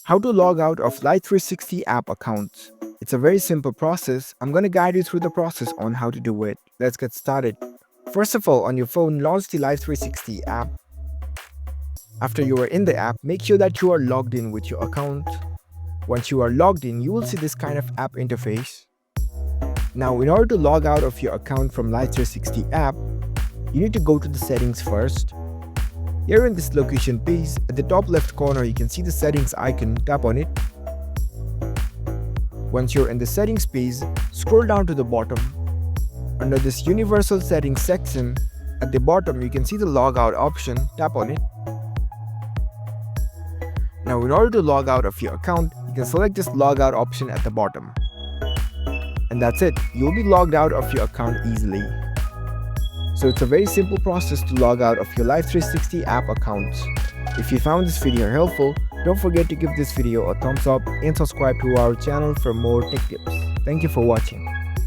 How to log out of Life360 app accounts. It's a very simple process. I'm going to guide you through the process on how to do it. Let's get started. First of all, on your phone, launch the Life360 app. After you are in the app, make sure that you are logged in with your account. Once you are logged in, you will see this kind of app interface. Now, in order to log out of your account from Life360 app, you need to go to the settings first. Here in this location page, at the top left corner, you can see the settings icon. Tap on it. Once you're in the settings page, scroll down to the bottom. Under this universal settings section, at the bottom you can see the logout option. Tap on it. Now, in order to log out of your account, you can select this logout option at the bottom. And that's it. You'll be logged out of your account easily. So it's a very simple process to log out of your Life360 app accounts. If you found this video helpful, don't forget to give this video a thumbs up and subscribe to our channel for more tech tips. Thank you for watching.